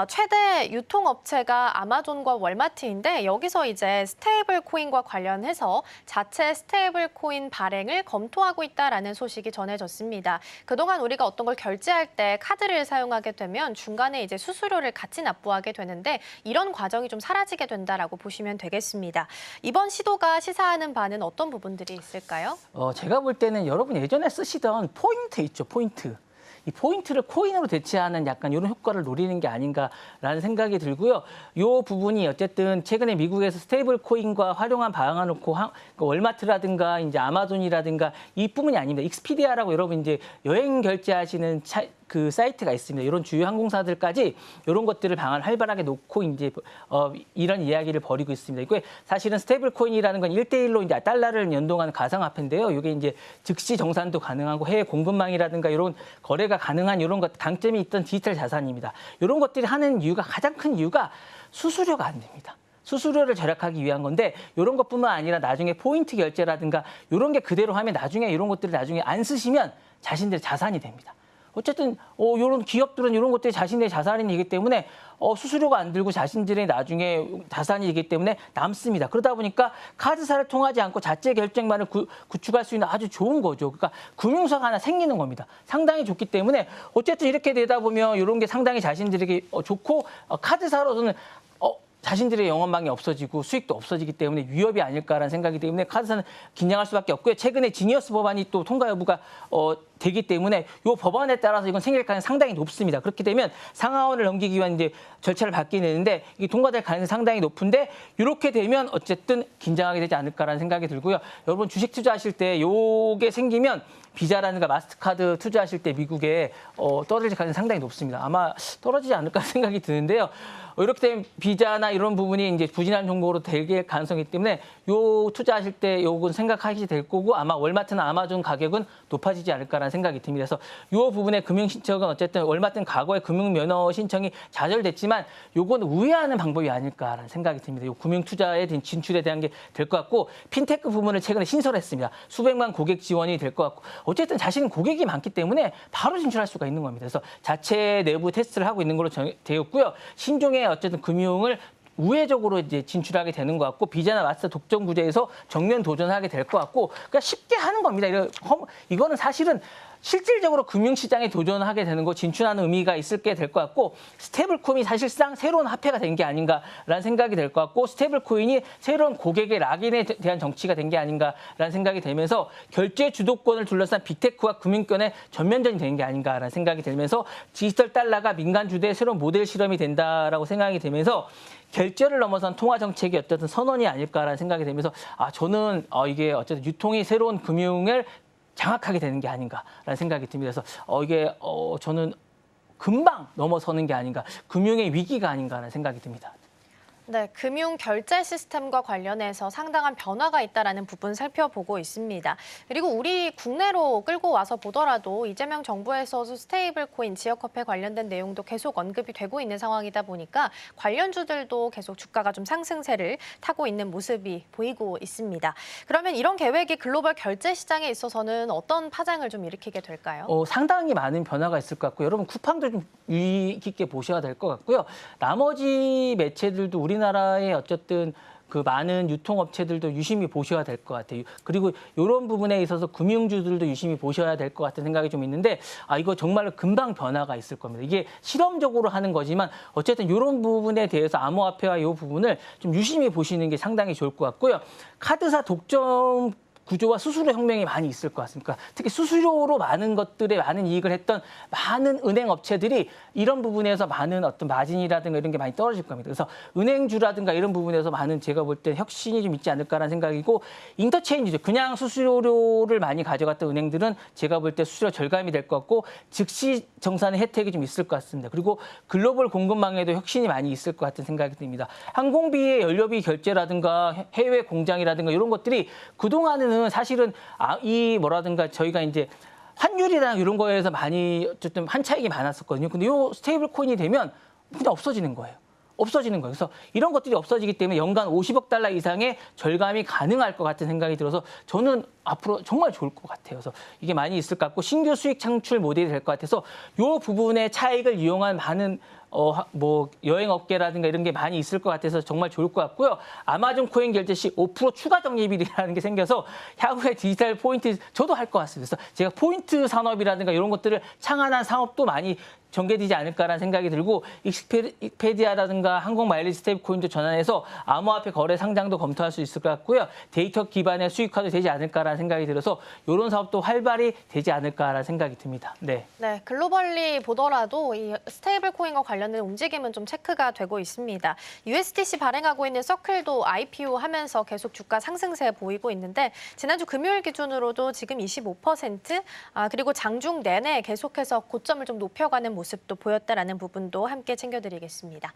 최대 유통업체가 아마존과 월마트인데 여기서 이제 스테이블 코인과 관련해서 자체 스테이블 코인 발행을 검토하고 있다라는 소식이 전해졌습니다. 그동안 우리가 어떤 걸 결제할 때 카드를 사용하게 되면 중간에 이제 수수료를 같이 납부하게 되는데 이런 과정이 좀 사라지게 된다라고 보시면 되겠습니다. 이번 시도가 시사하는 바는 어떤 부분들이 있을까요? 제가 볼 때는 여러분 예전에 쓰시던 포인트 있죠, 포인트. 이 포인트를 코인으로 대체하는 약간 이런 효과를 노리는 게 아닌가라는 생각이 들고요. 이 부분이 어쨌든 최근에 미국에서 스테이블 코인과 활용한 방안놓고 월마트라든가 이제 아마존이라든가 이뿐만이 아닙니다. 익스피디아라고 여러분 이제 여행 결제하시는 그 사이트가 있습니다. 이런 주요 항공사들까지 이런 것들을 방안 활발하게 놓고 이제 이런 이야기를 벌이고 있습니다. 이게 사실은 스테이블 코인이라는 건 1대1로 이제 달러를 연동하는 가상화폐인데요. 이게 이제 즉시 정산도 가능하고 해외 공급망이라든가 이런 거래가 가능한 이런 것 강점이 있던 디지털 자산입니다. 이런 것들이 하는 이유가 가장 큰 이유가 수수료가 안 됩니다. 수수료를 절약하기 위한 건데 이런 것뿐만 아니라 나중에 포인트 결제라든가 이런 게 그대로 하면 나중에 이런 것들을 나중에 안 쓰시면 자신들의 자산이 됩니다. 어쨌든 이런 기업들은 이런 것들이 자신의 자산이기 때문에 수수료가 안 들고 자신들의 나중에 자산이기 때문에 남습니다. 그러다 보니까 카드사를 통하지 않고 자체 결제망을 구축할 수 있는 아주 좋은 거죠. 그러니까 금융사가 하나 생기는 겁니다. 상당히 좋기 때문에 어쨌든 이렇게 되다 보면 이런 게 상당히 자신들에게 좋고 카드사로서는 자신들의 영업망이 없어지고 수익도 없어지기 때문에 위협이 아닐까라는 생각이 때문에 카드사는 긴장할 수밖에 없고요. 최근에 지니어스 법안이 또 통과 여부가 되기 때문에 이 법안에 따라서 이건 생길 가능성이 상당히 높습니다. 그렇게 되면 상하원을 넘기기 위한 이제 절차를 밟게 되는데 이게 통과될 가능성이 상당히 높은데 이렇게 되면 어쨌든 긴장하게 되지 않을까라는 생각이 들고요. 여러분 주식 투자하실 때 요게 생기면 비자라든가 마스터카드 투자하실 때 미국에 떨어질 가능성이 상당히 높습니다. 아마 떨어지지 않을까 생각이 드는데요. 이렇게 되면 비자나 이런 부분이 이제 부진한 종목으로 될 가능성이 있기 때문에 요 투자하실 때 요건 생각하시게 될 거고 아마 월마트나 아마존 가격은 높아지지 않을까라는 생각이 듭니다. 그래서 요 부분의 금융 신청은 어쨌든 월마트는 과거에 금융 면허 신청이 좌절됐지만 요건 우회하는 방법이 아닐까라는 생각이 듭니다. 요 금융 투자에 대한 진출에 대한 게 될 것 같고 핀테크 부분을 최근에 신설했습니다. 수백만 고객 지원이 될 것 같고 어쨌든 자신은 고객이 많기 때문에 바로 진출할 수가 있는 겁니다. 그래서 자체 내부 테스트를 하고 있는 걸로 되었고요. 신종의 어쨌든 금융을 우회적으로 이제 진출하게 되는 것 같고 비자나 마스터 독점 구제에서 정면 도전하게 될 것 같고 그러니까 쉽게 하는 겁니다. 이거는 사실은 실질적으로 금융시장에 도전하게 되는 거 진출하는 의미가 있을 게 될 것 같고 스테이블 코인이 사실상 새로운 화폐가 된 게 아닌가라는 생각이 될 것 같고 스테이블 코인이 새로운 고객의 락인에 대한 정치가 된 게 아닌가라는 생각이 되면서 결제 주도권을 둘러싼 빅테크와 금융권의 전면전이 되는 게 아닌가라는 생각이 들면서 디지털 달러가 민간 주도의 새로운 모델 실험이 된다라고 생각이 되면서 결제를 넘어선 통화 정책이 어쨌든 선언이 아닐까라는 생각이 되면서 저는 이게 어쨌든 유통이 새로운 금융을 장악하게 되는 게 아닌가라는 생각이 듭니다. 그래서 이게 저는 금방 넘어서는 게 아닌가, 금융의 위기가 아닌가라는 생각이 듭니다. 네, 금융 결제 시스템과 관련해서 상당한 변화가 있다라는 부분 살펴보고 있습니다. 그리고 우리 국내로 끌고 와서 보더라도 이재명 정부에서도 스테이블 코인, 지역화폐 관련된 내용도 계속 언급이 되고 있는 상황이다 보니까 관련주들도 계속 주가가 좀 상승세를 타고 있는 모습이 보이고 있습니다. 그러면 이런 계획이 글로벌 결제 시장에 있어서는 어떤 파장을 좀 일으키게 될까요? 상당히 많은 변화가 있을 것 같고 여러분 쿠팡도 좀 유의 깊게 보셔야 될 것 같고요. 나머지 매체들도 우리나라의 어쨌든 그 많은 유통업체들도 유심히 보셔야 될 것 같아요. 그리고 이런 부분에 있어서 금융주들도 유심히 보셔야 될 것 같은 생각이 좀 있는데 이거 정말로 금방 변화가 있을 겁니다. 이게 실험적으로 하는 거지만 어쨌든 이런 부분에 대해서 암호화폐와 이 부분을 좀 유심히 보시는 게 상당히 좋을 것 같고요. 카드사 독점 구조와 수수료 혁명이 많이 있을 것 같습니다. 특히 수수료로 많은 것들에 많은 이익을 했던 많은 은행 업체들이 이런 부분에서 많은 어떤 마진이라든가 이런 게 많이 떨어질 겁니다. 그래서 은행주라든가 이런 부분에서 많은 제가 볼 때 혁신이 좀 있지 않을까라는 생각이고 인터체인지죠. 그냥 수수료를 많이 가져갔던 은행들은 제가 볼 때 수수료 절감이 될 것 같고 즉시 정산의 혜택이 좀 있을 것 같습니다. 그리고 글로벌 공급망에도 혁신이 많이 있을 것 같은 생각이 듭니다. 항공비의 연료비 결제라든가 해외 공장이라든가 이런 것들이 그동안은 사실은 뭐라든가 저희가 이제 환율이랑 이런 거에서 많이 어쨌든 한 차익이 많았었거든요. 근데 이 스테이블 코인이 되면 그냥 없어지는 거예요. 그래서 이런 것들이 없어지기 때문에 연간 50억 달러 이상의 절감이 가능할 것 같은 생각이 들어서 저는 앞으로 정말 좋을 것 같아요. 그래서 이게 많이 있을 것 같고 신규 수익 창출 모델이 될 것 같아서 이 부분의 차익을 이용한 많은 뭐 여행 업계라든가 이런 게 많이 있을 것 같아서 정말 좋을 것 같고요. 아마존 코인 결제 시 5% 추가 적립이라는 게 생겨서 향후에 디지털 포인트 저도 할 것 같습니다. 그래서 제가 포인트 산업이라든가 이런 것들을 창안한 사업도 많이 전개되지 않을까라는 생각이 들고 익스페디아라든가 항공 마일리지 스테이블 코인도 전환해서 암호화폐 거래 상장도 검토할 수 있을 것 같고요. 데이터 기반의 수익화도 되지 않을까라는 생각이 들어서 이런 사업도 활발히 되지 않을까라는 생각이 듭니다. 네. 네, 글로벌리 보더라도 이 스테이블 코인과 관련된 움직임은 좀 체크가 되고 있습니다. USDC 발행하고 있는 서클도 IPO 하면서 계속 주가 상승세 보이고 있는데 지난주 금요일 기준으로도 지금 25%, 그리고 장중 내내 계속해서 고점을 좀 높여가는 모습도 보였다라는 부분도 함께 챙겨드리겠습니다.